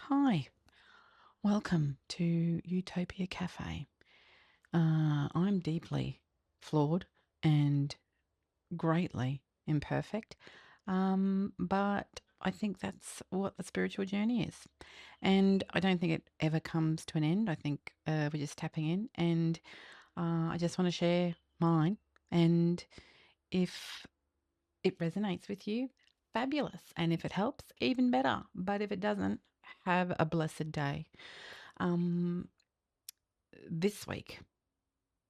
Hi, welcome to Utopia Cafe. I'm deeply flawed and greatly imperfect, but I think that's what the spiritual journey is. And I don't think it ever comes to an end. I think we're just tapping in, and I just want to share mine. And if it resonates with you, fabulous. And if it helps, even better. But if it doesn't, have a blessed day. Um, this week,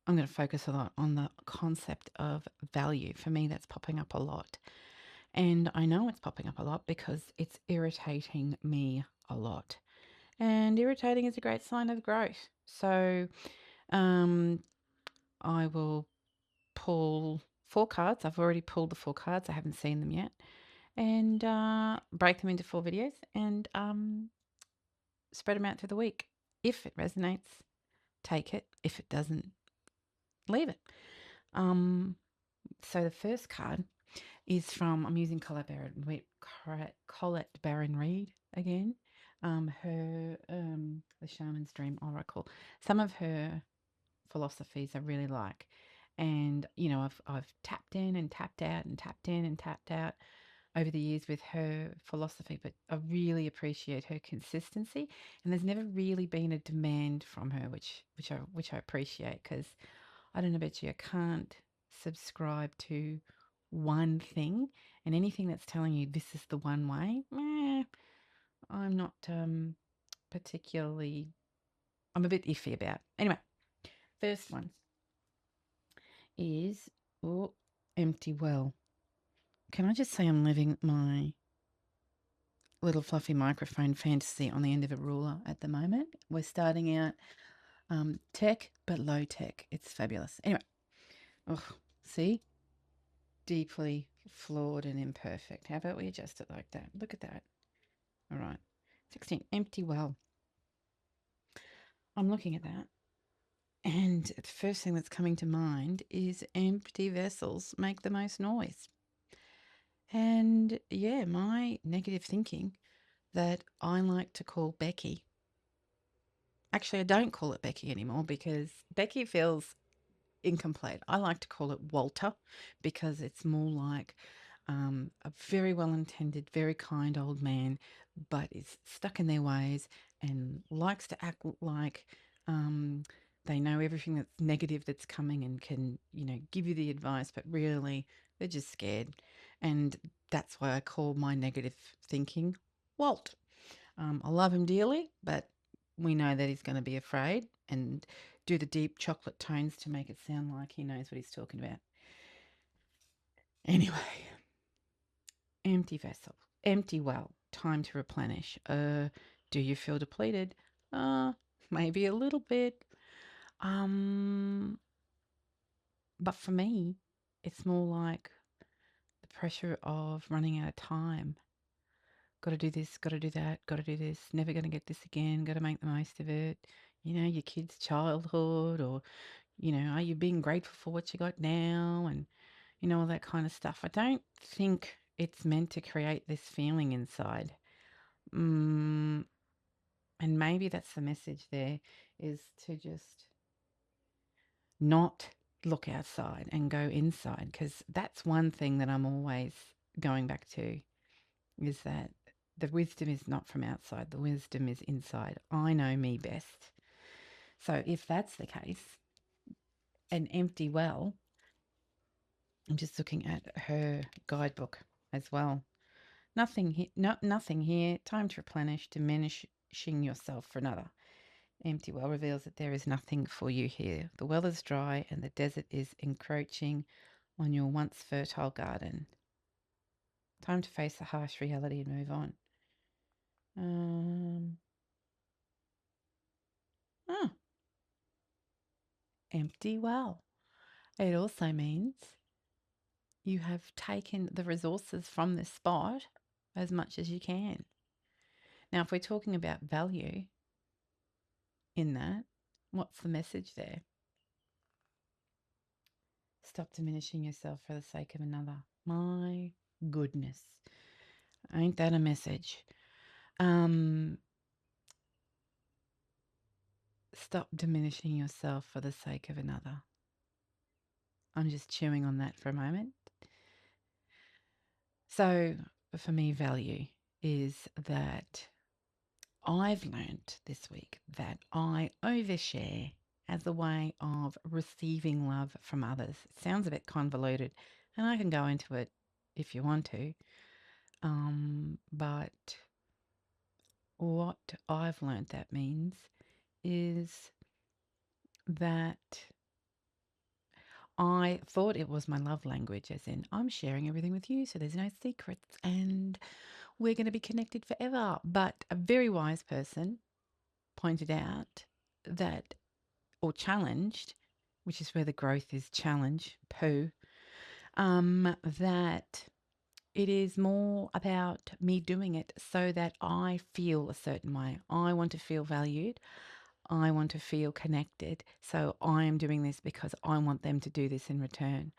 I'm going to focus a lot on the concept of value. For me, that's popping up a lot. And I know it's popping up a lot because it's irritating me a lot. And irritating is a great sign of growth. So um, I will pull 4 cards. I've already pulled the 4 cards. I haven't seen them yet. And break them into 4 videos and spread them out through the week. If it resonates, take it. If it doesn't, leave it. So the first card is from, I'm using Colette Baron Reid again. Her The Shaman's Dream Oracle. Some of her philosophies I really like, and I've tapped in and tapped out and tapped in and tapped out over the years with her philosophy, but I really appreciate her consistency. And there's never really been a demand from her, which I appreciate, because I don't know about you, I can't subscribe to one thing, and anything that's telling you this is the one way, I'm not particularly, I'm a bit iffy about. Anyway, first one is, oh, empty well. Can I just say I'm living my little fluffy microphone fantasy on the end of a ruler at the moment. We're starting out tech, but low tech. It's fabulous. Anyway, oh, see? Deeply flawed and imperfect. How about we adjust it like that? Look at that. All right. 16, empty well. I'm looking at that. And the first thing that's coming to mind is empty vessels make the most noise. And yeah, my negative thinking that I like to call Becky. Actually, I don't call it Becky anymore because Becky feels incomplete. I like to call it Walter because it's more like a very well intended, very kind old man, but is stuck in their ways and likes to act like they know everything that's negative that's coming and can, give you the advice, but really they're just scared. And that's why I call my negative thinking Walt. I love him dearly, but we know that he's going to be afraid and do the deep chocolate tones to make it sound like he knows what he's talking about. Anyway, empty vessel, empty well, time to replenish. Do you feel depleted? Maybe a little bit. Um, but for me, it's more like the pressure of running out of time. Got to do this, got to do that, got to do this, never going to get this again, got to make the most of it. Your kid's childhood, or, are you being grateful for what you got now? And, all that kind of stuff. I don't think it's meant to create this feeling inside. And maybe that's the message there, is to just not look outside and go inside, because that's one thing that I'm always going back to, is that the wisdom is not from outside, the wisdom is inside. I know me best. So if that's the case, an empty well, I'm just looking at her guidebook as well. Nothing here. Time to replenish, diminishing yourself for another. Empty well reveals that there is nothing for you here. The well is dry and the desert is encroaching on your once fertile garden. Time to face the harsh reality and move on. Oh, empty well. It also means you have taken the resources from this spot as much as you can. Now, if we're talking about value in that, what's the message there? Stop diminishing yourself for the sake of another. My goodness. Ain't that a message? Um, Stop diminishing yourself for the sake of another. I'm just chewing on that for a moment. So for me, value is that I've learned this week that I overshare as a way of receiving love from others. It sounds a bit convoluted, and I can go into it if you want to. But what I've learned that means is that I thought it was my love language, as in I'm sharing everything with you, so there's no secrets, and we're going to be connected forever. But a very wise person pointed out that, or challenged, which is where the growth is challenge, that it is more about me doing it so that I feel a certain way. I want to feel valued. I want to feel connected. So I am doing this because I want them to do this in return.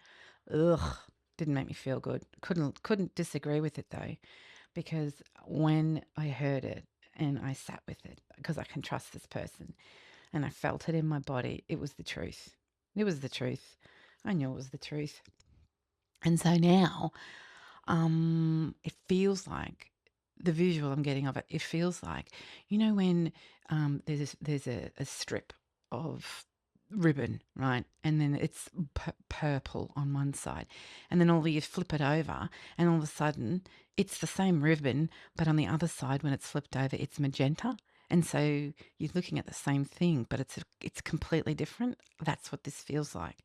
Ugh, didn't make me feel good. Couldn't disagree with it though, because when I heard it and I sat with it, because I can trust this person, and I felt it in my body, it was the truth. It was the truth. I knew it was the truth. And so now, it feels like the visual I'm getting of it. It feels like, when there's a strip of ribbon, right? And then it's purple on one side, and then you flip it over, and all of a sudden it's the same ribbon, but on the other side, when it's flipped over, it's magenta. And so you're looking at the same thing, but it's completely different. That's what this feels like,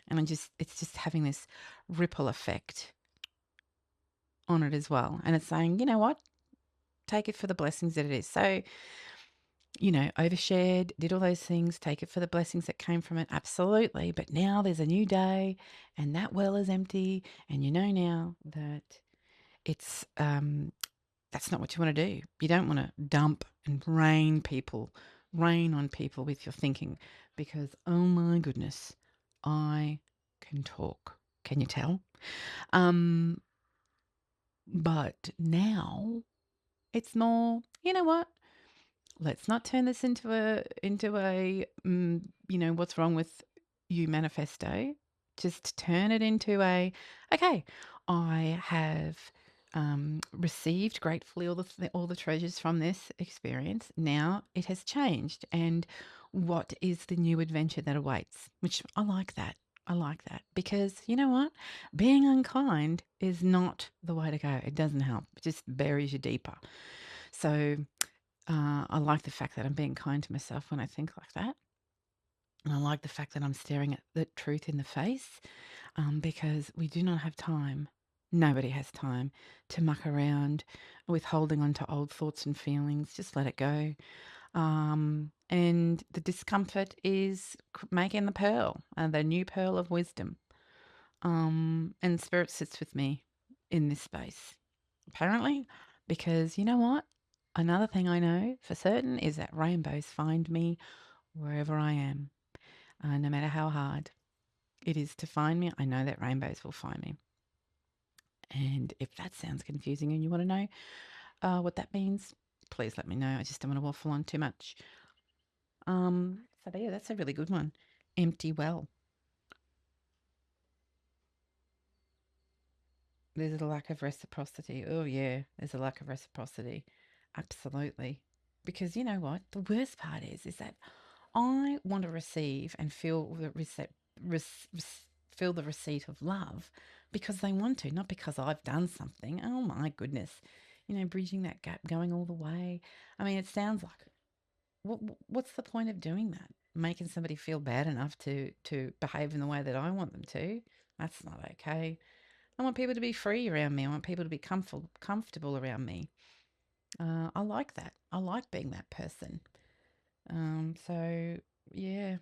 and it's just having this ripple effect on it as well. And it's saying, you know what? Take it for the blessings that it is. So, overshared, did all those things, take it for the blessings that came from it. Absolutely. But now there's a new day and that well is empty. And you know now that it's, that's not what you want to do. You don't want to dump and rain on people with your thinking because, oh my goodness, I can talk. Can you tell? But now it's more, you know what? Let's not turn this into a what's wrong with you manifesto. Just turn it into okay, I have received gratefully all the treasures from this experience. Now it has changed, and what is the new adventure that awaits? Which I like that. I like that because you know what? Being unkind is not the way to go. It doesn't help. It just buries you deeper. So I like the fact that I'm being kind to myself when I think like that. And I like the fact that I'm staring at the truth in the face because we do not have time. Nobody has time to muck around with holding on to old thoughts and feelings. Just let it go. And the discomfort is making the pearl, the new pearl of wisdom. And spirit sits with me in this space, apparently, because you know what? Another thing I know for certain is that rainbows find me wherever I am, no matter how hard it is to find me. I know that rainbows will find me. And if that sounds confusing and you want to know what that means, please let me know. I just don't want to waffle on too much. So yeah, that's a really good one. Empty well. There's a lack of reciprocity. Oh yeah, there's a lack of reciprocity. Absolutely. Because you know what? The worst part is that I want to receive and feel the feel the receipt of love because they want to, not because I've done something. Oh my goodness, bridging that gap, going all the way. I mean, it sounds like what's the point of doing that? Making somebody feel bad enough to behave in the way that I want them to. That's not okay. I want people to be free around me. I want people to be comfortable around me. I like that. I like being that person. So yeah,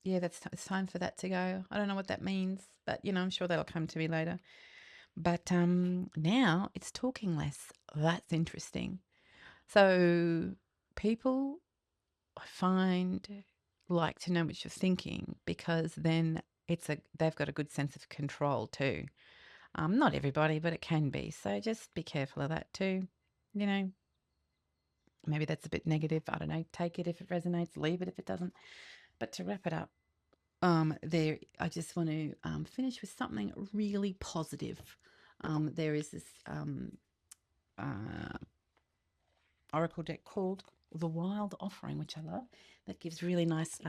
yeah, it's time for that to go. I don't know what that means, but I'm sure that'll come to me later. But now it's talking less. That's interesting. So people, I find, like to know what you're thinking because then they've got a good sense of control too. Not everybody, but it can be. So just be careful of that too. You know, Maybe that's a bit negative. I don't know. Take it if it resonates, leave it if it doesn't. But to wrap it up, I just want to finish with something really positive. There is this uh, oracle deck called the Wild Offering, which I love, that gives really nice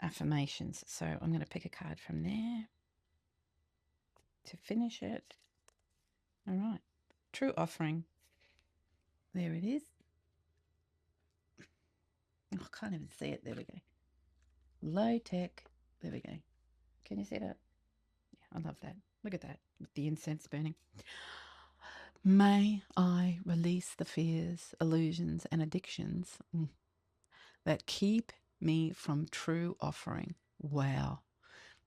affirmations. So I'm going to pick a card from there to finish it. All right. True Offering. There it is. Oh, I can't even see it. There we go. Low tech. There we go. Can you see that? Yeah, I love that. Look at that with the incense burning. May I release the fears, illusions, and addictions that keep me from true offering. Wow.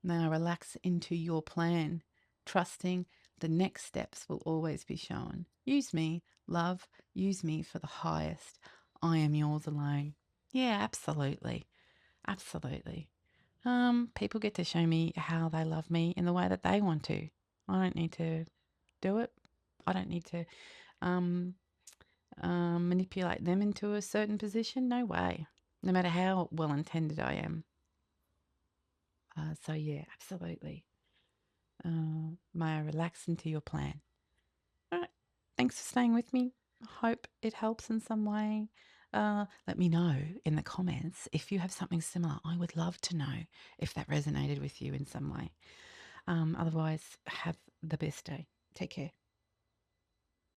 May I relax into your plan, trusting the next steps will always be shown. Use me, love, use me for the highest. I am yours alone. Yeah, absolutely. Absolutely. People get to show me how they love me in the way that they want to. I don't need to do it. I don't need to um, manipulate them into a certain position. No way. No matter how well intended I am. So yeah, absolutely. May I relax into your plan. All right. Thanks for staying with me. I hope it helps in some way. Let me know in the comments if you have something similar. I would love to know if that resonated with you in some way. Otherwise, have the best day. Take care.